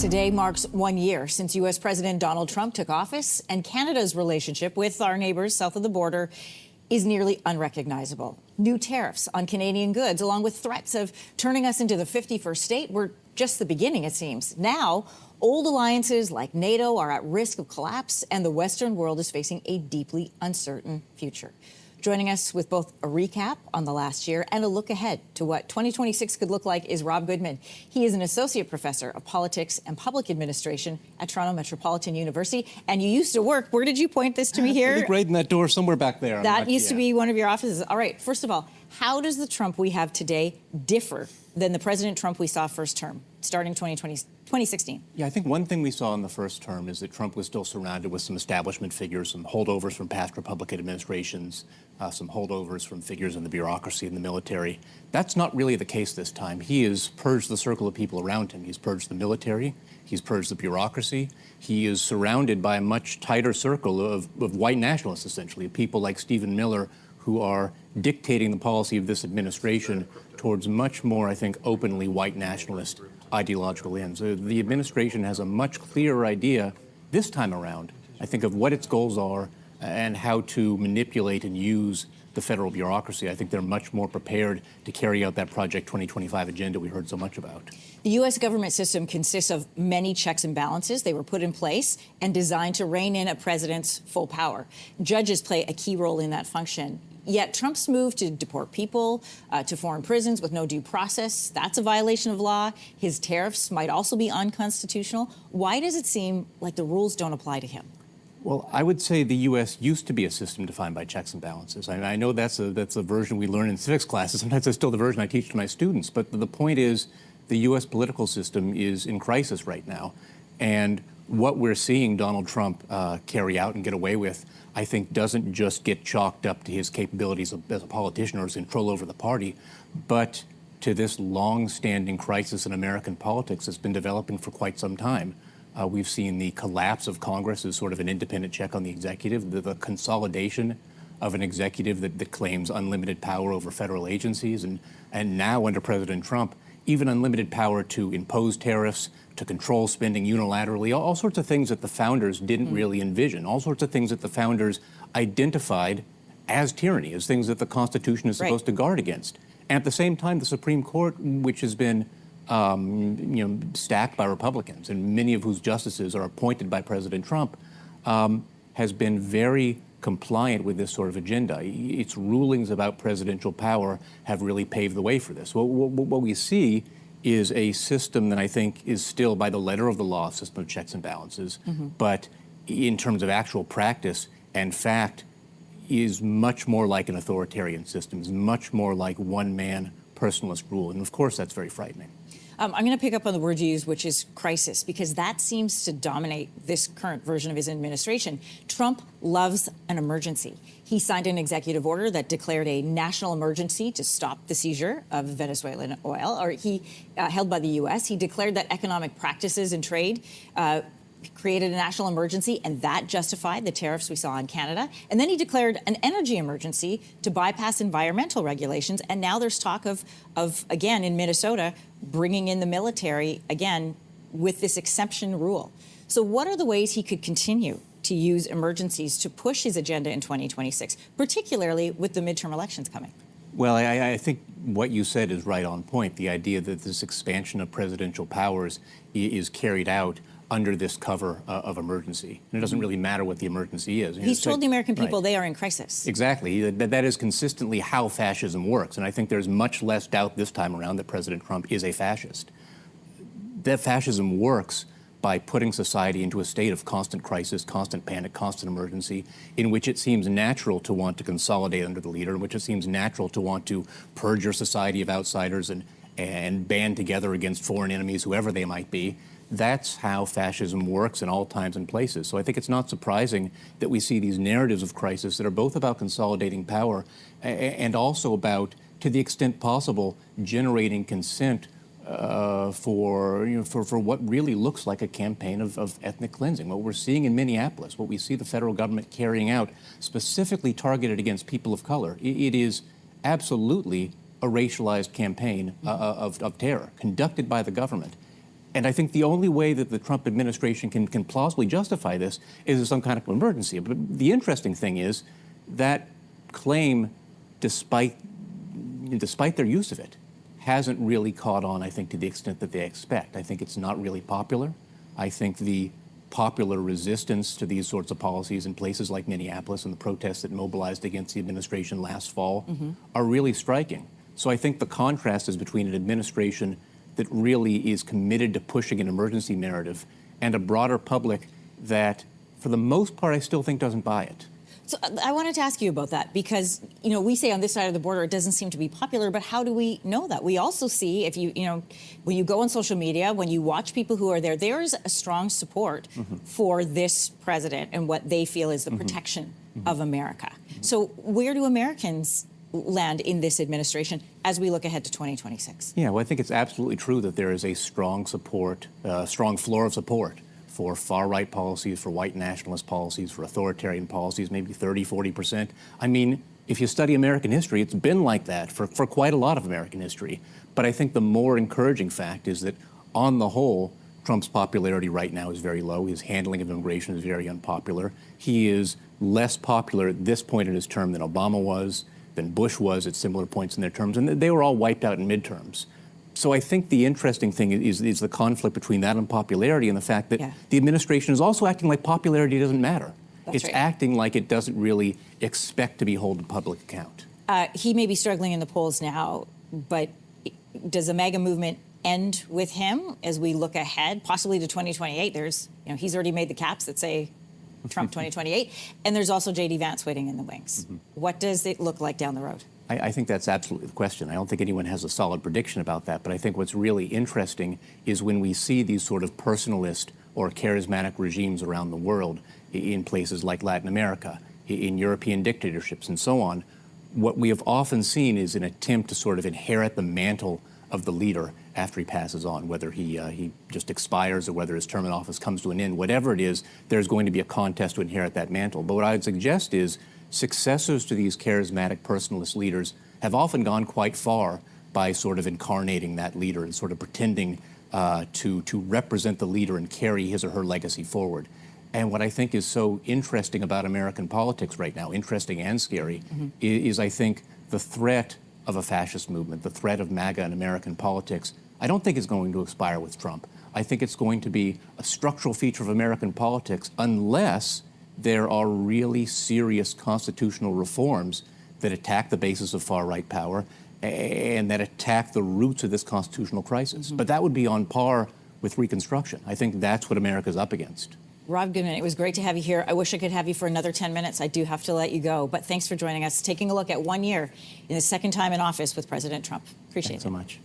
Today marks 1 year since U.S. President Donald Trump took office, and Canada's relationship with our neighbors south of the border is nearly unrecognizable. New tariffs on Canadian goods, along with threats of turning us into the 51st state, were just the beginning, it seems. Now, old alliances like NATO are at risk of collapse, and the Western world is facing a deeply uncertain future. Joining us with both a recap on the last year and a look ahead to what 2026 could look like is Rob Goodman. He is an associate professor of politics and public administration at Toronto Metropolitan University. And you used to work, where did you point this to me here? I think right in that door somewhere back there. That used to be one of your offices. All right, first of all, how does the Trump we have today differ than the President Trump we saw first term, starting 2016? Yeah, I think one thing we saw in the first term is that Trump was still surrounded with some establishment figures, some holdovers from past Republican administrations, some holdovers from figures in the bureaucracy and the military. That's not really the case this time. He has purged the circle of people around him. He's purged the military. He's purged the bureaucracy. He is surrounded by a much tighter circle of white nationalists, essentially, people like Stephen Miller, who are dictating the policy of this administration towards much more, I think, openly white nationalist ideological ends. The administration has a much clearer idea this time around, I think, of what its goals are and how to manipulate and use the federal bureaucracy. I think they're much more prepared to carry out that Project 2025 agenda we heard so much about. The U.S. government system consists of many checks and balances. They were put in place and designed to rein in a president's full power. Judges play a key role in that function. Yet Trump's move to deport people to foreign prisons with no due process, that's a violation of law. His tariffs might also be unconstitutional. Why does it seem like the rules don't apply to him? Well, I would say the U.S. used to be a system defined by checks and balances. I know that's a version we learn in civics classes. Sometimes that's still the version I teach to my students. But the point is, the U.S. political system is in crisis right now. And what we're seeing Donald Trump carry out and get away with, I think, doesn't just get chalked up to his capabilities as a politician or his control over the party, but to this long-standing crisis in American politics that's been developing for quite some time. We've seen the collapse of Congress as sort of an independent check on the executive, the consolidation of an executive that claims unlimited power over federal agencies, and now under President Trump, even unlimited power to impose tariffs, to control spending unilaterally, all sorts of things that the founders didn't really envision, all sorts of things that the founders identified as tyranny, as things that the Constitution is supposed to guard against. And at the same time, the Supreme Court, which has been stacked by Republicans, and many of whose justices are appointed by President Trump, has been very compliant with this sort of agenda. Its rulings about presidential power have really paved the way for this. What we see is a system that I think is still, by the letter of the law, a system of checks and balances, but in terms of actual practice and fact, is much more like an authoritarian system, is much more like one-man personalist rule. And of course, that's very frightening. I'm going to pick up on the word you used, which is crisis, because that seems to dominate this current version of his administration. Trump loves an emergency. He signed an executive order that declared a national emergency to stop the seizure of Venezuelan oil, or held by the U.S. He declared that economic practices and trade created a national emergency, and that justified the tariffs we saw in Canada. And then he declared an energy emergency to bypass environmental regulations. And now there's talk of again, in Minnesota, bringing in the military, again, with this exemption rule. So what are the ways he could continue to use emergencies to push his agenda in 2026, particularly with the midterm elections coming? Well, I think what you said is right on point. The idea that this expansion of presidential powers is carried out under this cover of emergency. And it doesn't really matter what the emergency is. He's told the American people they are in crisis. Exactly. That is consistently how fascism works. And I think there's much less doubt this time around that President Trump is a fascist. That fascism works by putting society into a state of constant crisis, constant panic, constant emergency, in which it seems natural to want to consolidate under the leader, in which it seems natural to want to purge your society of outsiders and band together against foreign enemies, whoever they might be. That's how fascism works in all times and places. So I think it's not surprising that we see these narratives of crisis that are both about consolidating power and also about, to the extent possible, generating consent for what really looks like a campaign of ethnic cleansing. What we're seeing in Minneapolis, what we see the federal government carrying out, specifically targeted against people of color, it is absolutely a racialized campaign of terror conducted by the government. And I think the only way that the Trump administration can plausibly justify this is some kind of emergency. But the interesting thing is that claim, despite their use of it, hasn't really caught on, I think, to the extent that they expect. I think it's not really popular. I think the popular resistance to these sorts of policies in places like Minneapolis and the protests that mobilized against the administration last fall are really striking. So I think the contrast is between an administration that really is committed to pushing an emergency narrative and a broader public that, for the most part, I still think doesn't buy it. So I wanted to ask you about that because, we say on this side of the border it doesn't seem to be popular, but how do we know that? We also see when you go on social media, when you watch people who are there, there is a strong support for this president and what they feel is the protection of America. So where do Americans land in this administration as we look ahead to 2026? Yeah, well, I think it's absolutely true that there is a strong support, strong floor of support for far-right policies, for white nationalist policies, for authoritarian policies, maybe 30, 40%. I mean, if you study American history, it's been like that for quite a lot of American history. But I think the more encouraging fact is that, on the whole, Trump's popularity right now is very low. His handling of immigration is very unpopular. He is less popular at this point in his term than Obama was, than Bush was at similar points in their terms, and they were all wiped out in midterms. So I think the interesting thing is the conflict between that and popularity and the fact that the administration is also acting like popularity doesn't matter. It's acting like it doesn't really expect to be held to public account. He may be struggling in the polls now, but does the MAGA movement end with him as we look ahead, possibly to 2028? There's, he's already made the caps that say Trump 2028, and there's also J.D. Vance waiting in the wings. What does it look like down the road? I think that's absolutely the question. I don't think anyone has a solid prediction about that, but I think what's really interesting is when we see these sort of personalist or charismatic regimes around the world in places like Latin America, in European dictatorships and so on, what we have often seen is an attempt to sort of inherit the mantle of the leader after he passes on, whether he just expires or whether his term in office comes to an end. Whatever it is, there's going to be a contest to inherit that mantle. But what I would suggest is successors to these charismatic personalist leaders have often gone quite far by sort of incarnating that leader and sort of pretending to represent the leader and carry his or her legacy forward. And what I think is so interesting about American politics right now, interesting and scary, is I think the threat of a fascist movement, the threat of MAGA in American politics, I don't think is going to expire with Trump. I think it's going to be a structural feature of American politics unless there are really serious constitutional reforms that attack the basis of far-right power and that attack the roots of this constitutional crisis. But that would be on par with Reconstruction. I think that's what America's up against. Rob Goodman, it was great to have you here. I wish I could have you for another 10 minutes. I do have to let you go. But thanks for joining us, taking a look at 1 year in the second time in office with President Trump. Appreciate it. Thanks so much.